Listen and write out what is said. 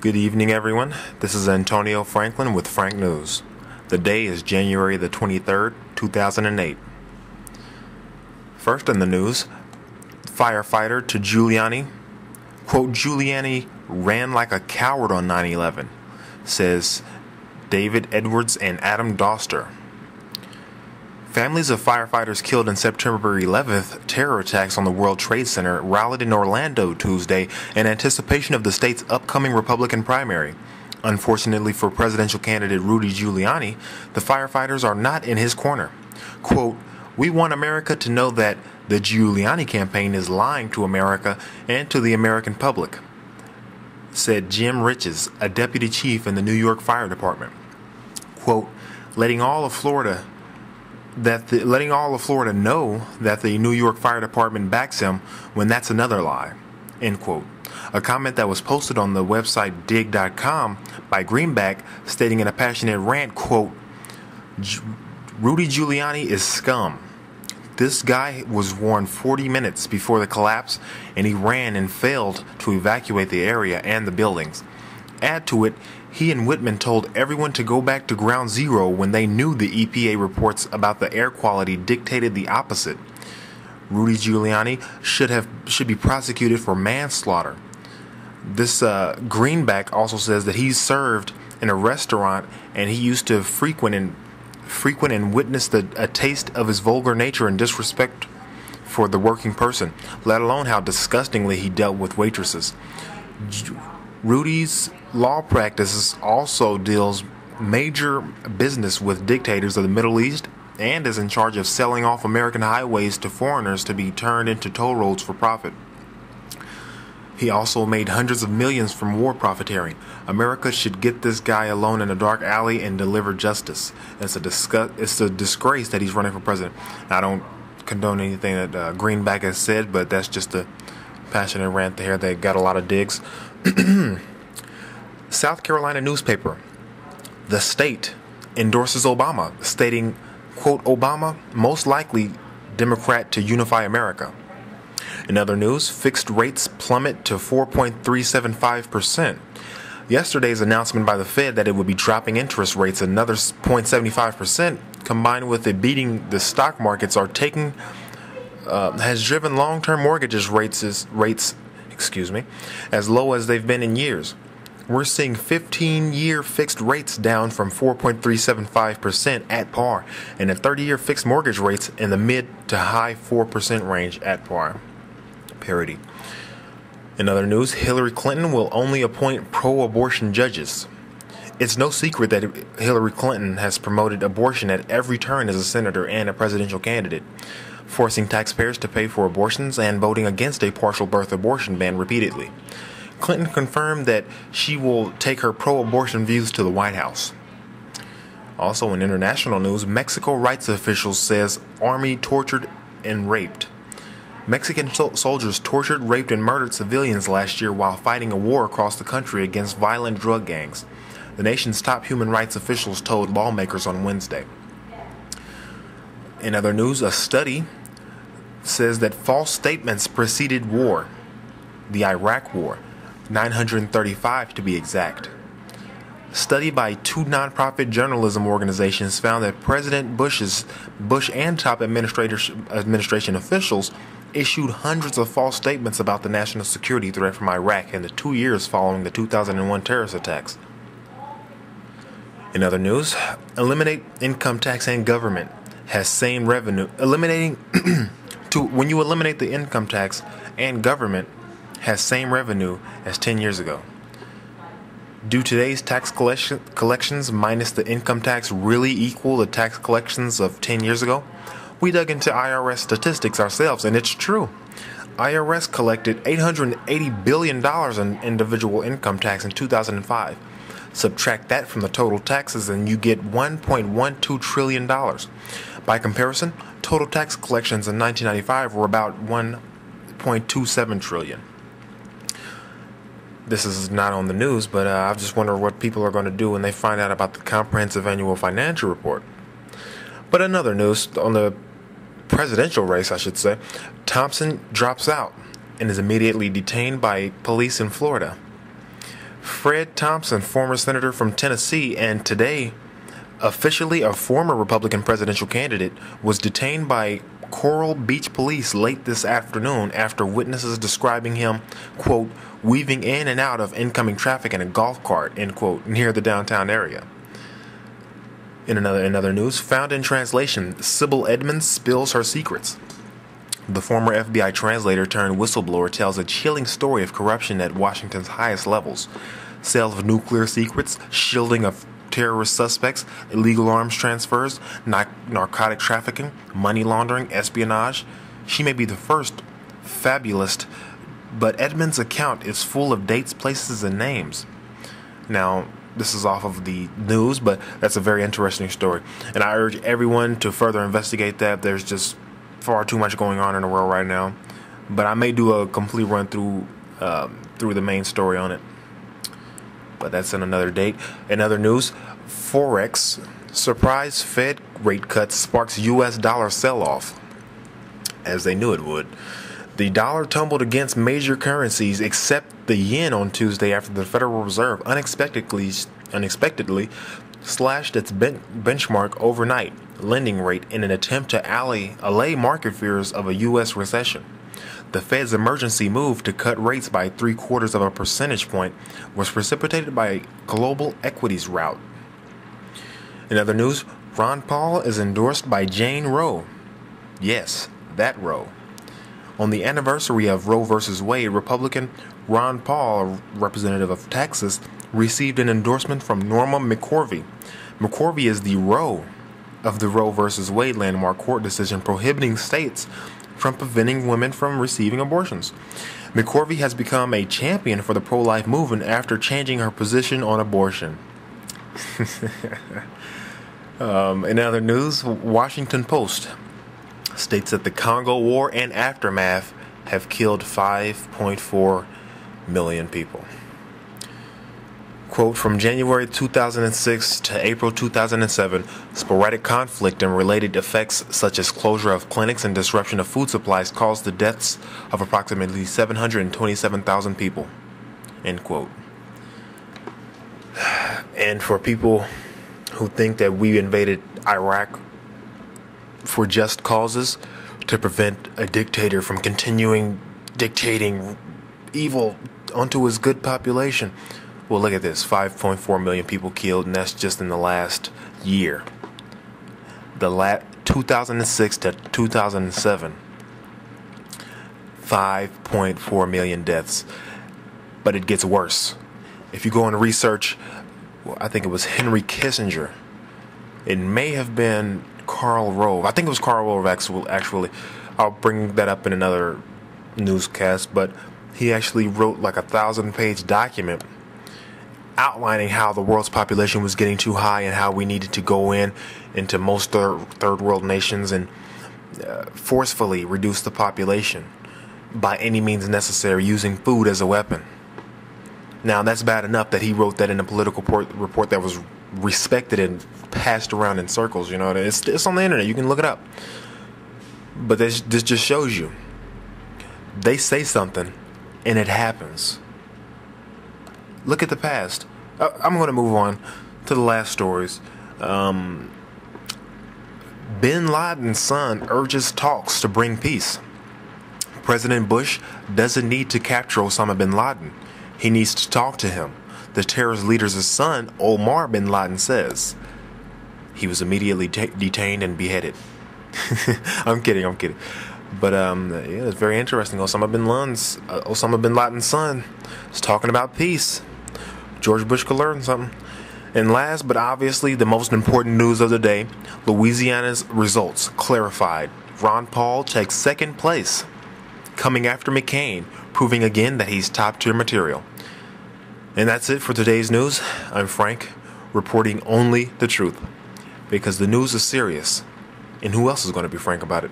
Good evening, everyone. This is Antonio Franklin with Frnnk News. The day is January the 23rd, 2008. First in the news, firefighter to Giuliani. Quote, Giuliani ran like a coward on 9/11, says David Edwards and Adam Doster. Families of firefighters killed in September 11th terror attacks on the World Trade Center rallied in Orlando Tuesday in anticipation of the state's upcoming Republican primary. Unfortunately for presidential candidate Rudy Giuliani, the firefighters are not in his corner. Quote, "We want America to know that the Giuliani campaign is lying to America and to the American public," said Jim Riches, a deputy chief in the New York Fire Department. Quote, letting all of Florida know that the New York Fire Department backs him when that's another lie, end quote. A comment that was posted on the website dig.com by Greenback stating in a passionate rant, quote, Rudy Giuliani is scum. This guy was warned 40 minutes before the collapse, and he ran and failed to evacuate the area and the buildings. Add to it, he and Whitman told everyone to go back to ground zero when they knew the EPA reports about the air quality dictated the opposite. Rudy Giuliani should be prosecuted for manslaughter. This Greenback also says that he served in a restaurant and he used to frequent and witness a taste of his vulgar nature and disrespect for the working person, let alone how disgustingly he dealt with waitresses. Rudy's law practice also deals major business with dictators of the Middle East and is in charge of selling off American highways to foreigners to be turned into toll roads for profit. He also made hundreds of millions from war profiteering. America should get this guy alone in a dark alley and deliver justice. It's a disgrace that he's running for president. I don't condone anything that Greenback has said, but that's just a passionate rant there that got a lot of digs. South Carolina newspaper, The State, endorses Obama, stating, quote, Obama, most likely Democrat to unify America. In other news, fixed rates plummet to 4.375%. Yesterday's announcement by the Fed that it would be dropping interest rates another 0.75%, combined with it beating the stock markets, has driven long-term mortgages rates as low as they've been in years. We're seeing 15-year fixed rates down from 4.375% at par, and the 30-year fixed mortgage rates in the mid to high 4% range at par. Parity. In other news, Hillary Clinton will only appoint pro-abortion judges. It's no secret that Hillary Clinton has promoted abortion at every turn as a senator and a presidential candidate, forcing taxpayers to pay for abortions and voting against a partial birth abortion ban repeatedly. Clinton confirmed that she will take her pro-abortion views to the White House. Also in international news, Mexico rights officials says army tortured and raped. Mexican soldiers tortured, raped, and murdered civilians last year while fighting a war across the country against violent drug gangs. The nation's top human rights officials told lawmakers on Wednesday. In other news, a study says that false statements preceded war, the Iraq War, 935 to be exact. A study by two nonprofit journalism organizations found that President Bush and top administration officials issued hundreds of false statements about the national security threat from Iraq in the 2 years following the 2001 terrorist attacks. In other news, eliminate income tax and government has same revenue. When you eliminate the income tax and government has same revenue as 10 years ago. Do today's tax collections minus the income tax really equal the tax collections of 10 years ago? We dug into IRS statistics ourselves, and it's true. IRS collected $880 billion in individual income tax in 2005. Subtract that from the total taxes and you get $1.12 trillion. By comparison, total tax collections in 1995 were about $1.27 trillion. This is not on the news, but I just wonder what people are going to do when they find out about the comprehensive annual financial report. But another news, on the presidential race, I should say, Thompson drops out and is immediately detained by police in Florida. Fred Thompson, former senator from Tennessee and today officially a former Republican presidential candidate, was detained by Coral Beach police late this afternoon after witnesses describing him, quote, weaving in and out of incoming traffic in a golf cart, end quote, near the downtown area. In another news, found in translation, Sybil Edmonds spills her secrets. The former FBI translator turned whistleblower tells a chilling story of corruption at Washington's highest levels. Sale of nuclear secrets, shielding of terrorist suspects, illegal arms transfers, narcotic trafficking, money laundering, espionage. She may be the first fabulist, but Edmonds' account is full of dates, places, and names. Now, this is off of the news, but that's a very interesting story. And I urge everyone to further investigate that. There's just far too much going on in the world right now. But I may do a complete run through the main story on it. But that's in another date. In other news, Forex surprise Fed rate cut sparks U.S. dollar sell-off, as they knew it would. The dollar tumbled against major currencies except the yen on Tuesday after the Federal Reserve unexpectedly slashed its benchmark overnight lending rate in an attempt to allay market fears of a U.S. recession. The Fed's emergency move to cut rates by 0.75 of a percentage point was precipitated by a global equities rout. In other news, Ron Paul is endorsed by Jane Roe. Yes, that Roe. On the anniversary of Roe v. Wade, Republican Ron Paul, a representative of Texas, received an endorsement from Norma McCorvey. McCorvey is the Roe of the Roe v. Wade landmark court decision prohibiting states from preventing women from receiving abortions. McCorvey has become a champion for the pro-life movement after changing her position on abortion. In other news, Washington Post states that the Congo War and aftermath have killed 5.4 million people. Quote, from January 2006 to April 2007, sporadic conflict and related effects such as closure of clinics and disruption of food supplies caused the deaths of approximately 727,000 people. End quote. And for people who think that we invaded Iraq for just causes, to prevent a dictator from continuing dictating evil onto his good population. Well, look at this, 5.4 million people killed, and that's just in the last year. 2006 to 2007, 5.4 million deaths. But it gets worse. If you go and research, well, I think it was Henry Kissinger. It may have been Karl Rove. I think it was Karl Rove, actually. I'll bring that up in another newscast, but he actually wrote like a 1,000-page document outlining how the world's population was getting too high and how we needed to go into most third world nations and forcefully reduce the population by any means necessary, using food as a weapon. Now, that's bad enough that he wrote that in a political report that was respected and passed around in circles. You know, it's on the internet. You can look it up. But this just shows you. They say something, and it happens. Look at the past. I'm going to move on to the last stories. Bin Laden's son urges talks to bring peace. President Bush doesn't need to capture Osama bin Laden. He needs to talk to him. The terrorist leader's son, Omar bin Laden, says. He was immediately detained and beheaded. I'm kidding. But yeah, it's very interesting. Osama bin Laden's son is talking about peace. George Bush could learn something. And last but obviously the most important news of the day, Louisiana's results clarified. Ron Paul takes second place, coming after McCain, proving again that he's top-tier material. And that's it for today's news. I'm Frank, reporting only the truth, because the news is serious. And who else is going to be frank about it?